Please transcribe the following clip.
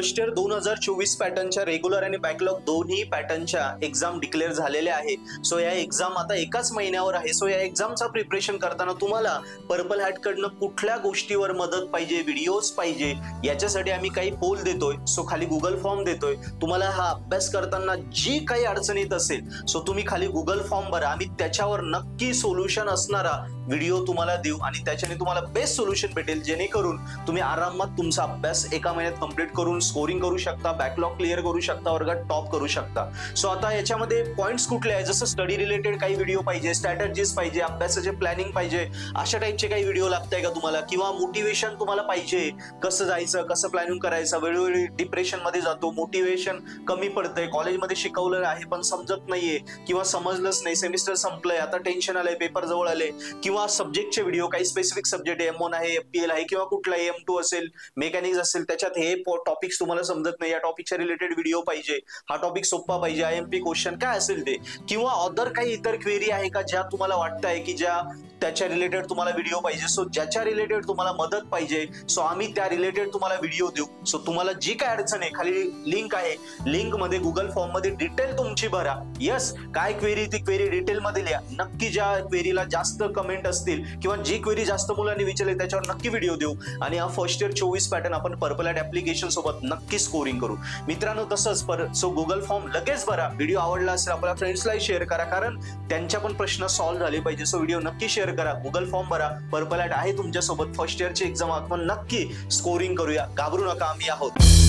First year 2024 पॅटर्नच्या regular आणि backlog दोन्ही पॅटर्नच्या एक्झाम डिक्लेअर झालेल्या आहे. सो या एक्झाम आता एकाच महिन्यावर आहे. सो या एक्झामचा प्रिपरेशन करताना तुम्हाला पर्पल हॅट कडनं कुठल्या गोष्टीवर मदत पाहिजे, व्हिडिओज पाहिजे, याच्यासाठी आम्ही काही पोल देतोय. सो खाली गुगल फॉर्म देतोय. तुम्हाला हा अभ्यास करताना जी काही अडचण येत असेल सो तुम्ही खाली गुगल फॉर्म भरा. आम्ही त्याच्यावर नक्की सोल्युशन असणारा व्हिडिओ तुम्हाला देऊ आणि त्याच्याने तुम्हाला बेस्ट सोल्युशन भेटेल, जेणेकरून तुम्ही आरामात तुमचा अभ्यास एका महिन्यात कंप्लीट करून स्कोरिंग करू शकता, बॅकलॉग क्लिअर करू शकता, वर्गात टॉप करू शकता. सो आता याच्यामध्ये पॉइंट्स कुठले आहे, जसं स्टडी रिलेटेड काही व्हिडिओ पाहिजे, स्ट्रॅटेजीज पाहिजे, अभ्यासाचे प्लॅनिंग पाहिजे, अशा टाईपचे काही व्हिडिओ लागताय का तुम्हाला, किंवा मोटिवेशन तुम्हाला पाहिजे, कसं जायचं, कसं प्लॅनिंग करायचं, वेळोवेळी डिप्रेशन मध्ये जातो, मोटिवेशन कमी पडतंय, कॉलेजमध्ये शिकवलं आहे पण समजत नाहीये किंवा समजलंच नाही, सेमिस्टर संपलंय, आता टेन्शन आलंय, पेपर जवळ आले, किंवा सब्जेक्टचे व्हिडिओ, काही स्पेसिफिक सब्जेक्ट M1 आहे, FPL आहे, किंवा कुठलाही M2 असेल, मेकॅनिक्स असेल, त्याच्यात हे टॉपिक्स तुम्हाला समजत नाही, या टॉपिकच्या रिलेटेड व्हिडिओ पाहिजे, हा टॉपिक सोपा पाहिजे, IMP क्वेश्चन काय असेल ते, किंवा अदर काही इतर क्वेरी आहे का ज्या तुम्हाला वाटतंय की ज्या त्याच्या रिलेटेड तुम्हाला व्हिडिओ पाहिजे. सो ज्याच्या रिलेटेड तुम्हाला मदत पाहिजे सो आम्ही त्या रिलेटेड तुम्हाला व्हिडिओ देऊ. सो तुम्हाला जी काय अडचण आहे, खाली लिंक आहे, लिंक मध्ये गुगल फॉर्म मध्ये डिटेल तुमची भरा. यस, काय क्वेरी ती क्वेरी डिटेल मध्ये लिहा. नक्की ज्या क्वेरीला जास्त कमेंट असतील किंवा जी क्वेरी जास्त मुलांनी विचारली त्याच्यावर नक्की व्हिडिओ देऊ आणि हा फर्स्ट इयर 24 पॅटर्न आपण पर्पल हॅट ऍप्लिकेशन सोबत नक्की स्कोरिंग करू मित्रांनो. तसंच सो गुगल फॉर्म लगेच भरा. व्हिडिओ आवडला असेल आपल्या फ्रेंड्सलाही शेअर करा, कारण त्यांच्या पण प्रश्न सॉल्व्ह झाले पाहिजे. सो व्हिडिओ नक्की शेअर करा, गुगल फॉर्म भरा. पर्पल हॅट आहे तुमच्या सोबत. फर्स्ट इयरची एक्झाम आपण नक्की स्कोरिंग करूया. घाबरू नका, आम्ही आहोत.